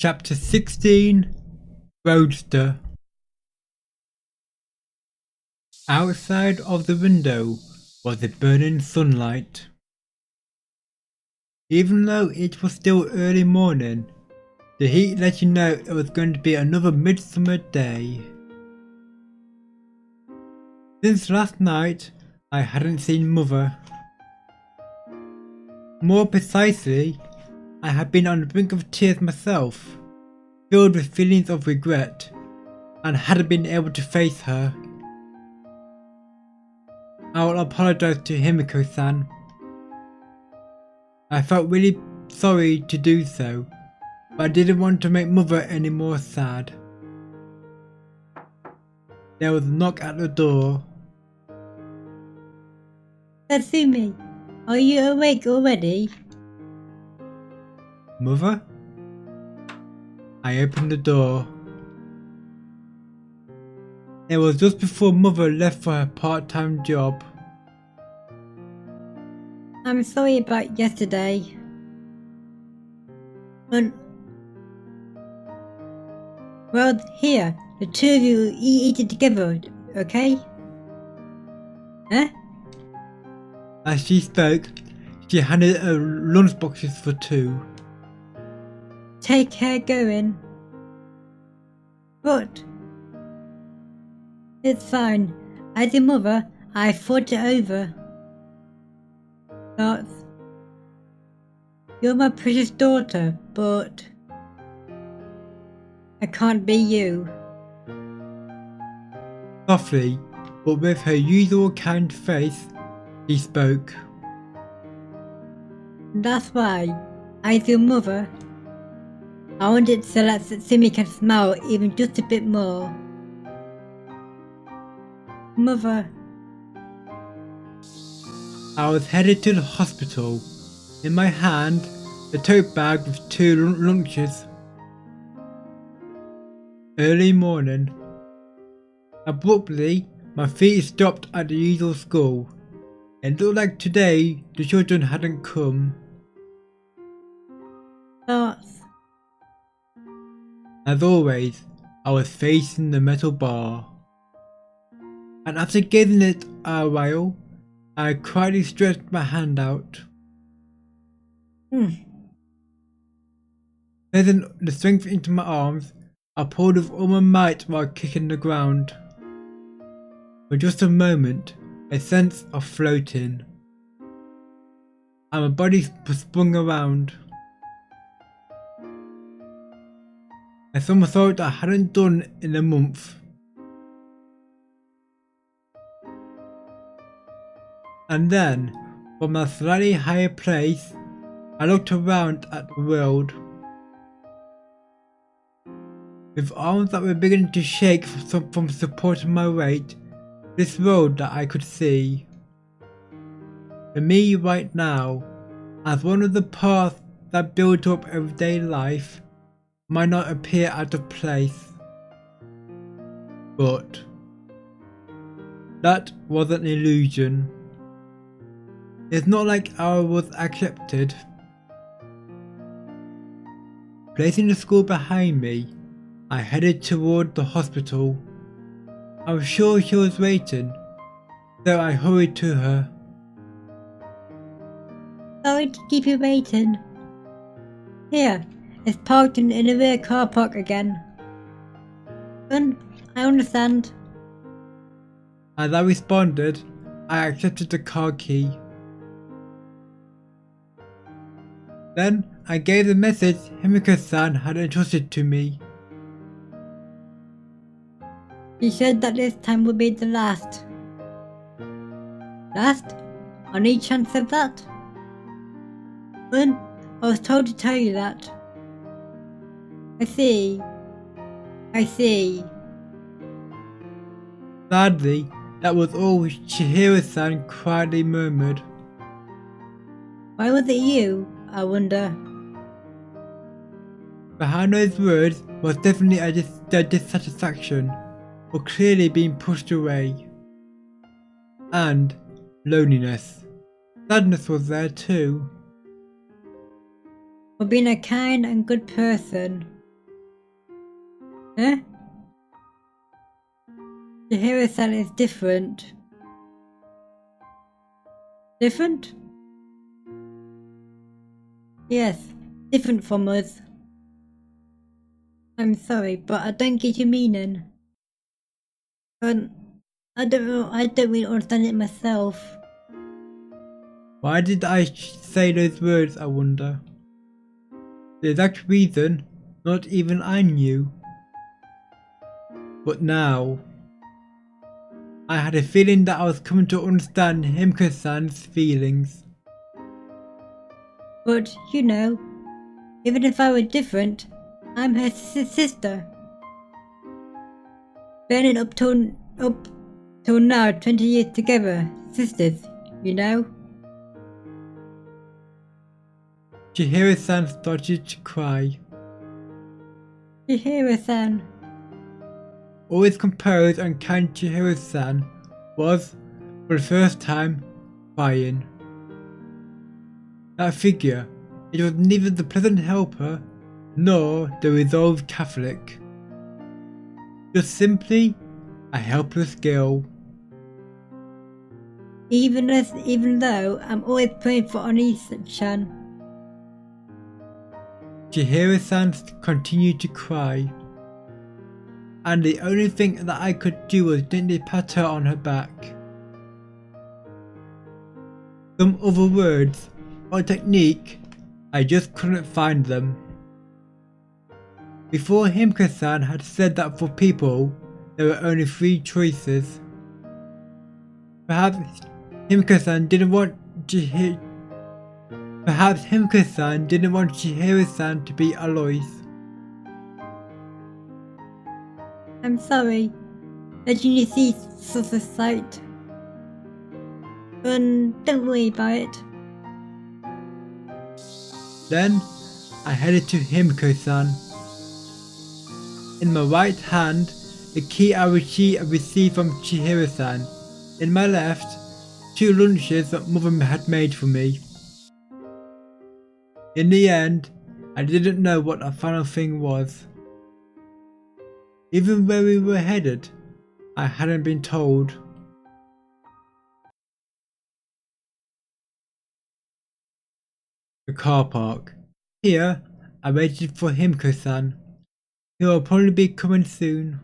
Chapter 16 Roadster. Outside of the window was the burning sunlight. Even though it was still early morning, the heat let you know it was going to be another midsummer day. Since last night, I hadn't seen Mother. More precisely, I had been on the brink of tears myself, filled with feelings of regret, and hadn't been able to face her. I will apologize to Himiko-san. I felt really sorry to do so, but I didn't want to make Mother any more sad. There was a knock at the door. Tatsumi, are you awake already? Mother? I opened the door. It was just before Mother left for her part-time job. I'm sorry about yesterday. Well, here, the two of you eat it together, okay? Huh? As she spoke, she handed her lunchboxes for two. Take care going. But it's fine. As your mother, I thought it over. But you're my precious daughter, but I can't be you. Softly, but with her usual kind face, she spoke. That's why, as your mother, I wanted so that Tatsumi can smile even just a bit more. Mother. I was headed to the hospital. In my hand, the tote bag with two lunches. Early morning. Abruptly, my feet stopped at the usual school. It looked like today the children hadn't come. Thoughts. As always, I was facing the metal bar. And after gazing at it a while, I quietly stretched my hand out. Pressing the strength into my arms, I pulled with all my might while kicking the ground. For just a moment, a sense of floating, and my body spun around. A somersault I hadn't done in a month. And then, from a slightly higher place, I looked around at the world. With arms that were beginning to shake from supporting my weight, this world that I could see. For me right now, as one of the paths that build up everyday life, might not appear out of place. But that was an illusion. It's not like I was accepted. Placing the school behind me, I headed toward the hospital. I was sure she was waiting, so I hurried to her. Sorry to keep you waiting. Here, it's parked in the rear car park again. I understand. As I responded, I accepted the car key. Then I gave the message Himiko-san had entrusted to me. She said that this time would be the last. Last? Any chance of that? Well, I was told to tell you that. I see. Sadly, that was all Chihiro-san quietly murmured. Why was it you, I wonder? Behind those words was definitely a dissatisfaction, for clearly being pushed away. And loneliness. Sadness was there too. For being a kind and good person. Huh? Chihiro-san is different. Different? Yes, different from us. I'm sorry, but I don't get your meaning. I don't really understand it myself. Why did I say those words, I wonder? The exact reason, not even I knew. But now, I had a feeling that I was coming to understand Himiko-san's feelings. But, you know, even if I were different, I'm her sister. Burning up till now, 20 years together, sisters, you know? Chihiro-san started to cry. Chihiro-san. Always composed and kind Chihiro-san was, for the first time, crying. That figure, it was neither the pleasant helper nor the resolved Catholic. Just simply a helpless girl. Even though I'm always praying for Onisa-chan. Chihiro-san continued to cry, and the only thing that I could do was gently pat her on her back. Some other words or technique, I just couldn't find them. Before Himiko-san had said that for people, there were only 3 choices. Perhaps Himiko-san didn't want Chihiro-san to be Alois. I'm sorry, letting you see such a sight. But don't worry about it. Then, I headed to Himiko-san. In my right hand, the key I received from Chihiro-san. In my left, 2 lunches that mother had made for me. In the end, I didn't know what the final thing was. Even where we were headed, I hadn't been told. The car park. Here, I waited for Himiko-san. He will probably be coming soon.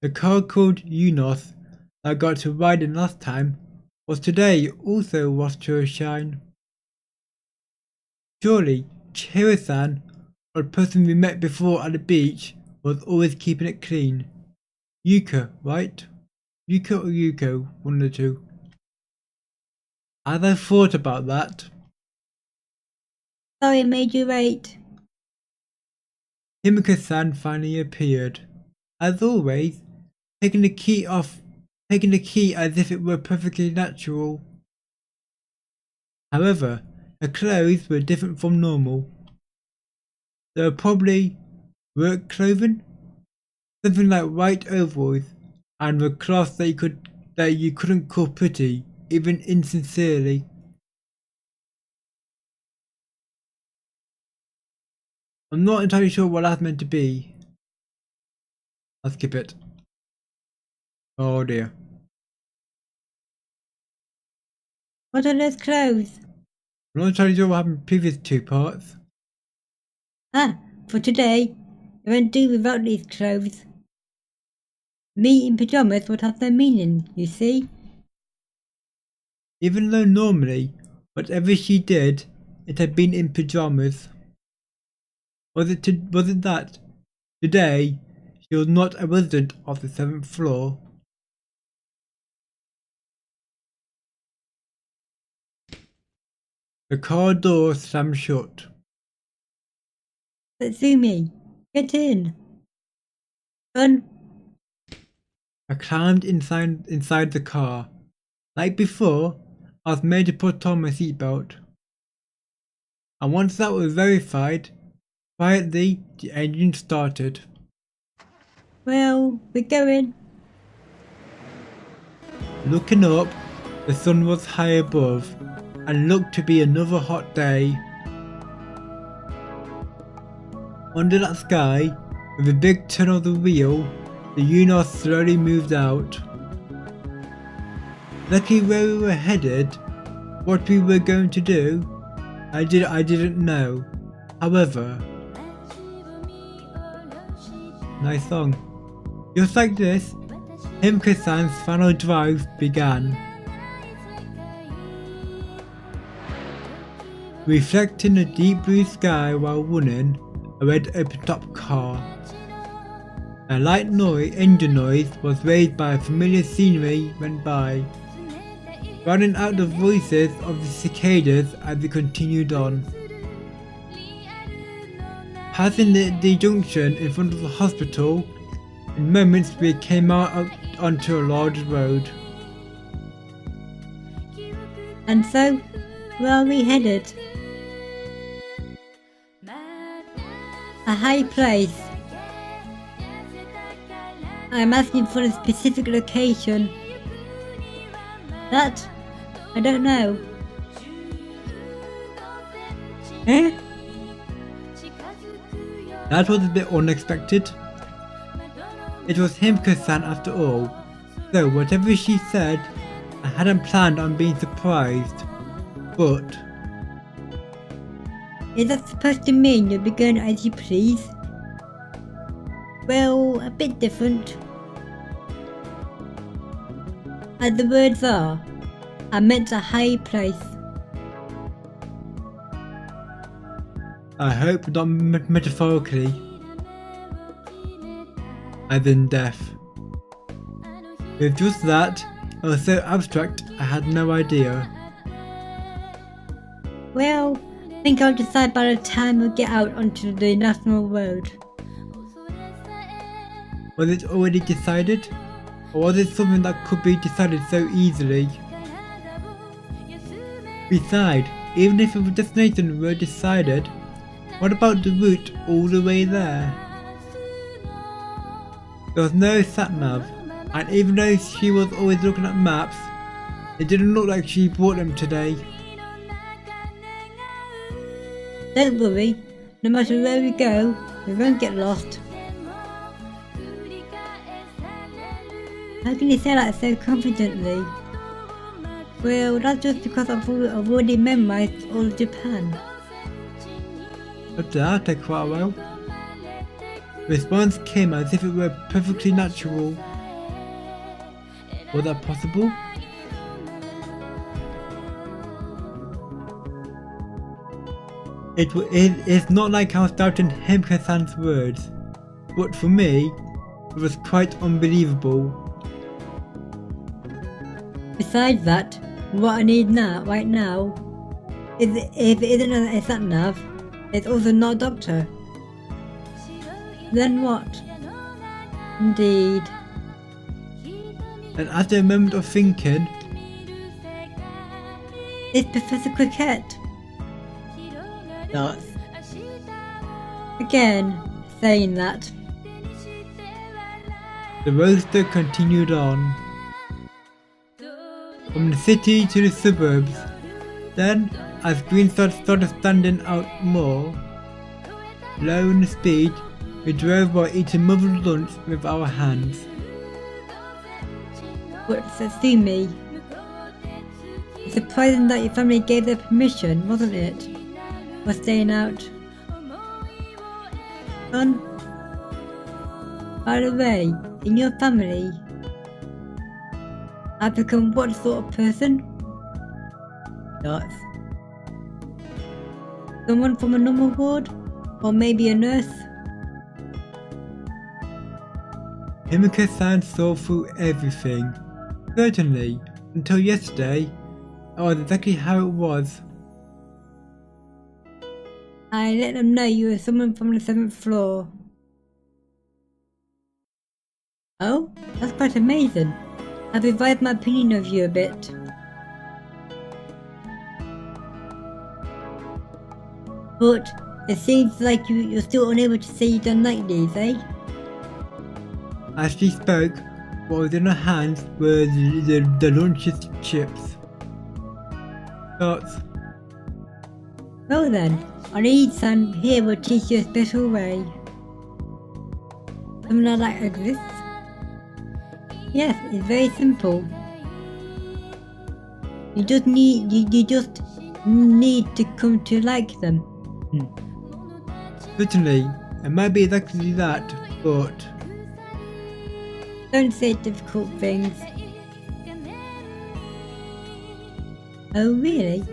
The car called Unos that I got to ride in last time was today also washed to a shine. Surely, Chihiro-san, or the person we met before at the beach, was always keeping it clean. Yuka, right? Yuka or Yuko, one of the two. As I thought about that, Sorry I made you wait. Himiko-san finally appeared. As always, taking the key as if it were perfectly natural. However, her clothes were different from normal. They were probably work clothing, something like white overalls, and were cloths that you couldn't call pretty, even insincerely. I'm not entirely sure what that's meant to be. I'll skip it. Oh dear. What are those clothes? I'm not entirely sure what happened in the previous 2 parts. Ah, for today, I won't do without these clothes. Me in pyjamas would have no meaning, you see. Even though normally, whatever she did, it had been in pyjamas. Was it that today she was not a resident of the 7th floor? The car door slammed shut. Tatsumi, get in. Run. I climbed inside the car. Like before, I was made to put on my seatbelt. And once that was verified, quietly the engine started. Well, we're going. Looking up, the sun was high above and looked to be another hot day. Under that sky, with a big turn of the wheel, the Unos slowly moved out. Exactly where we were headed, what we were going to do, I didn't know. However, nice song. Just like this, Himka-san's final drive began. Reflecting the deep blue sky while running a red open-top car. A light engine noise was raised by a familiar scenery went by, drowning out the voices of the cicadas as it continued on. Passing the junction in front of the hospital, in moments we came out onto a large road. And so, where are we headed? A high place. I'm asking for a specific location. That, I don't know. Eh? That was a bit unexpected. It was Himka-san after all, so whatever she said, I hadn't planned on being surprised, but... Is that supposed to mean you'll be going as you please? Well, a bit different. As the words are, I meant a high place. I hope not metaphorically, as in death. With just that, it was so abstract I had no idea. Well, I think I'll decide by the time we get out onto the national road. Was it already decided? Or was it something that could be decided so easily? Besides, even if the destination were decided, what about the route all the way there? There was no sat-nav, and even though she was always looking at maps, it didn't look like she brought them today. Don't worry, no matter where we go, we won't get lost. How can you say that so confidently? Well, that's just because I've already memorized all of Japan. But that'll take quite a while. Response came as if it were perfectly natural. Was that possible? It's not like I was doubting Himka-san's words, but for me, it was quite unbelievable. Besides that, what I need right now, if it isn't a sat-nav, it's also not a doctor. Then what? Indeed. And after a moment of thinking, It's Professor Cricket. Not. Again, saying that. the Roadster continued on. From the city to the suburbs. Then, as Greenside started standing out more, lowering the speed, we drove while eating mother's lunch with our hands. But Hesmiyu, it's surprising that your family gave their permission, wasn't it? For staying out. Son, by the way, in your family, I've become what sort of person? Dots. Someone from a normal ward? Or maybe a nurse? Himika-san saw through everything. Certainly, until yesterday, that was exactly how it was. I let them know you were someone from the 7th floor. Oh, that's quite amazing. I've revised my opinion of you a bit. But it seems like you're still unable to say you don't like these, eh? As she spoke, what was in her hands were the lunch's chips. Thoughts. Well then, on each sand here will teach you a special way. Something like that exists? Yes, it's very simple. You just need to come to like them. Certainly, it might be exactly that, but Don't say difficult things. Oh really?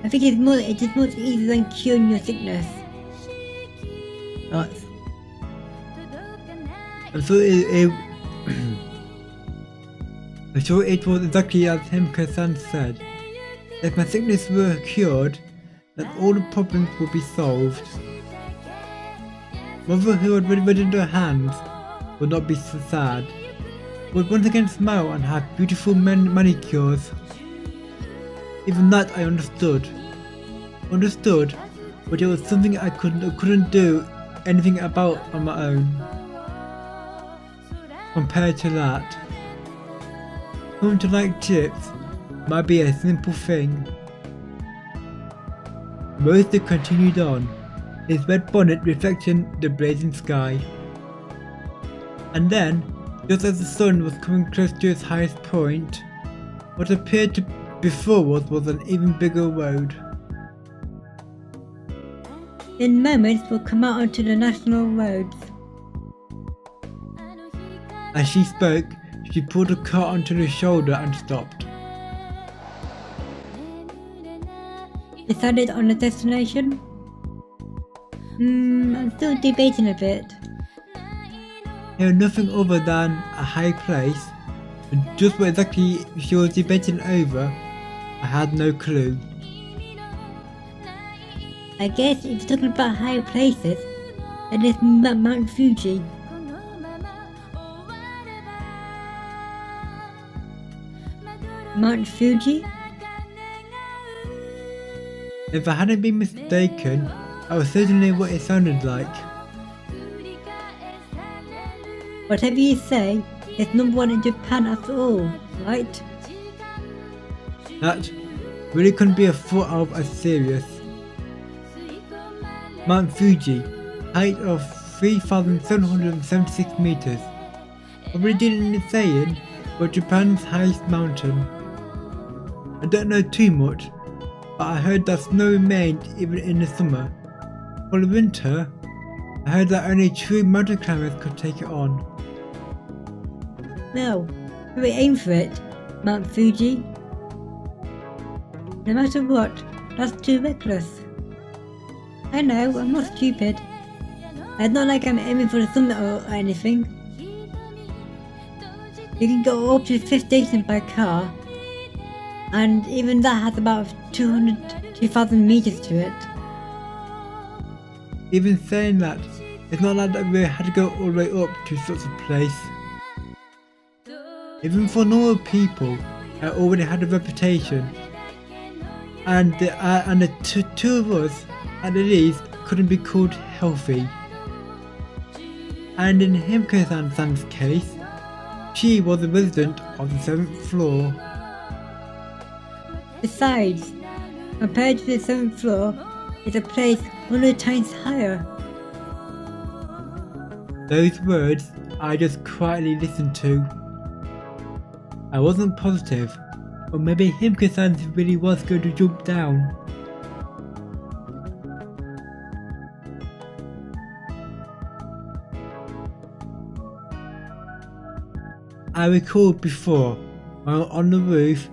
I think it is much easier than curing your sickness. that's. I'm sure it was exactly as Himko-san said. If my sickness were cured, then all the problems would be solved. Mother, who had red in her hands, would not be so sad. Would once again smile and have beautiful manicures. Even that I understood. But it was something I couldn't do anything about on my own. Compared to that, coming to like chips might be a simple thing. Roadster continued on, his red bonnet reflecting the blazing sky. And then, just as the sun was coming close to its highest point, what appeared to before was an even bigger road. In moments we'll come out onto the national roads. As she spoke, she pulled a cart onto her shoulder and stopped. Decided on a destination? I'm still debating a bit. Here nothing other than a high place, and just what exactly she was debating over, I had no clue. I guess if you're talking about high places, then it's Mount Fuji. Mount Fuji? If I hadn't been mistaken, that was certainly what it sounded like. Whatever you say, it's #1 in Japan after all, right? That really couldn't be thought of as serious. Mount Fuji, height of 3,776 meters. Originally saying, was Japan's highest mountain. I don't know too much, but I heard that snow remained even in the summer. For the winter, I heard that only true mountain climbers could take it on. No, we aim for it, Mount Fuji. No matter what, that's too reckless. I know, I'm not stupid. It's not like I'm aiming for the summit or anything. You can go up to the 5th station by car, and even that has about 2,000 meters to it. Even saying that, it's not like that we had to go all the way up to such a place. Even for normal people, I already had a reputation, and the two of us, at the least, couldn't be called healthy. And in Himko-san's case, she was a resident of the 7th floor. Besides, compared to the 7th floor, it's a place 100 times higher. Those words I just quietly listened to. I wasn't positive, or maybe Himko-san really was going to jump down. I recalled before, while on the roof,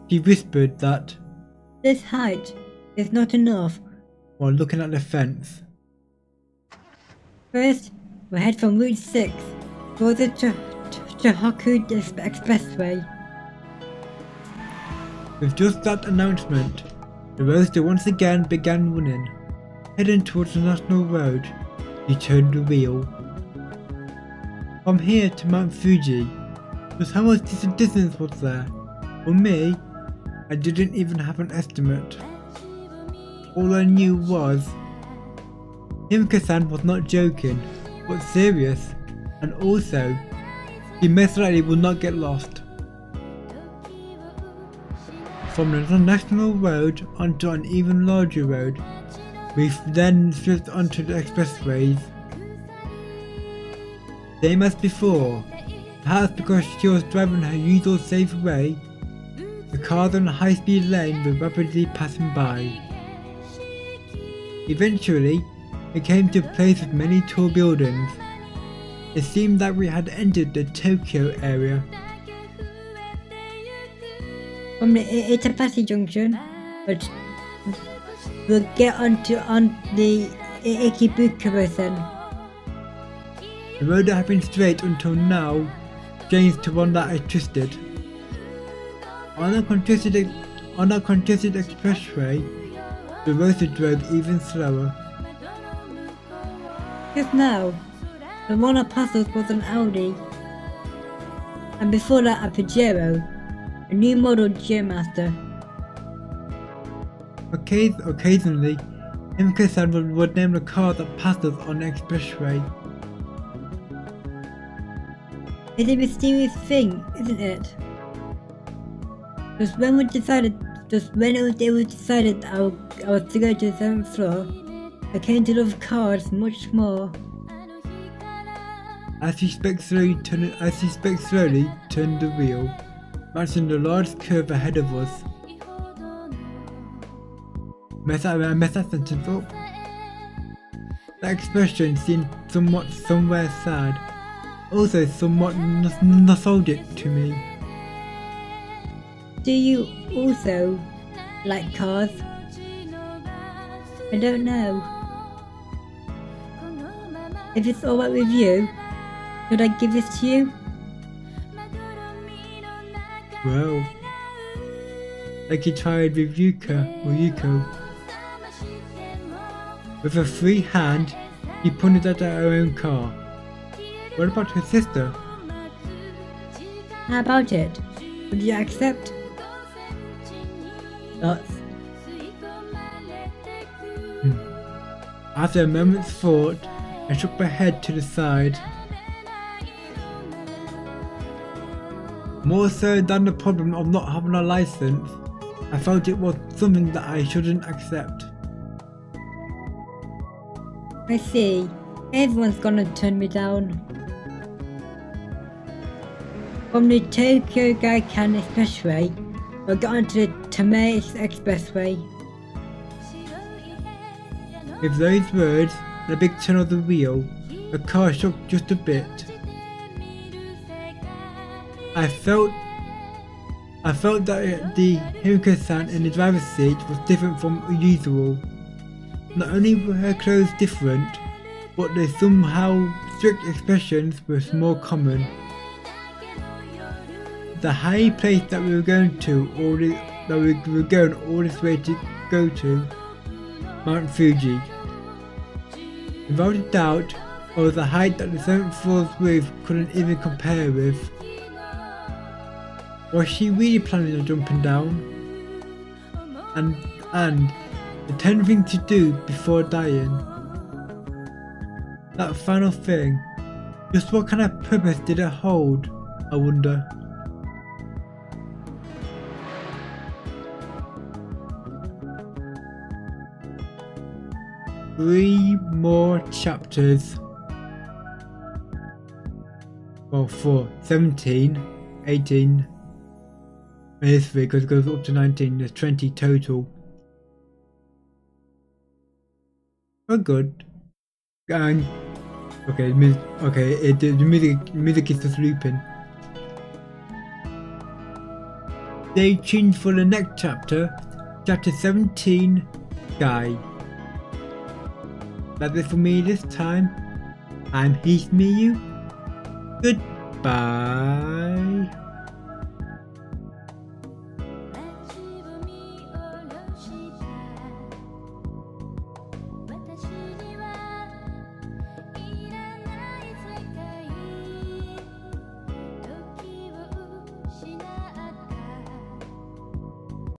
she whispered that, This height is not enough. while looking at the fence. First, we'll head from Route 6 towards the Tohoku Expressway. With just that announcement, the Roadster once again began running. Heading towards the national road, he turned the wheel. From here to Mount Fuji, just how much distance was there? For me, I didn't even have an estimate. All I knew was, Himko-san was not joking, but serious, and also, he most likely would not get lost. From the national road onto an even larger road, We then switched onto the expressways. Same as before, perhaps because she was driving her usual safe way, the cars on the high-speed lane were rapidly passing by. Eventually, we came to a place with many tall buildings. It seemed that we had entered the Tokyo area. From the Itapasi junction, but we'll get on the Ikebukuro then. The road had been straight until now changed to one that I twisted. On a congested expressway, the Roadster drove even slower. Just now, the one that passed us was an Audi, and before that a Pajero, a new model Geomaster. Occasionally, Himiko-san would name the car that passed us on the expressway. It's a mysterious thing, isn't it? Just when it was decided I was to go to the 7th floor, I came to love cars much more. As she spoke slowly, turned the wheel, matching the large curve ahead of us. I messed that sentence up. That expression seemed somewhere sad, also somewhat nostalgic to me. Do you also like cars? I don't know. If it's alright with you, should I give this to you? Well, like you tried with Yuko. With a free hand, he pointed at her own car. What about her sister? How about it? Would you accept? Thoughts? After a moment's thought, I shook my head to the side. More so than the problem of not having a license, I felt it was something that I shouldn't accept. I see. Everyone's gonna turn me down. From the Tokyo Gaikan Expressway, I got onto the Tomei Expressway. With those words and a big turn of the wheel, the car shook just a bit. I felt that the Himiko-san in the driver's seat was different from usual. Not only were her clothes different, but the somehow strict expressions were more common. The high place that we were going all this way to go to, Mount Fuji. Without a doubt, it was a height that the 7th floor's roof couldn't even compare with. Was she really planning on jumping down? And the 10th thing to do before dying. That final thing, just what kind of purpose did it hold, I wonder. Three more chapters. Well, 4, 17, 18, and this week because it goes up to 19, there's 20 total. Oh good. And okay, the music is just looping. Stay tuned for the next chapter, chapter 17, Guy. That's it for me this time. I'm Hesmiyu. Goodbye.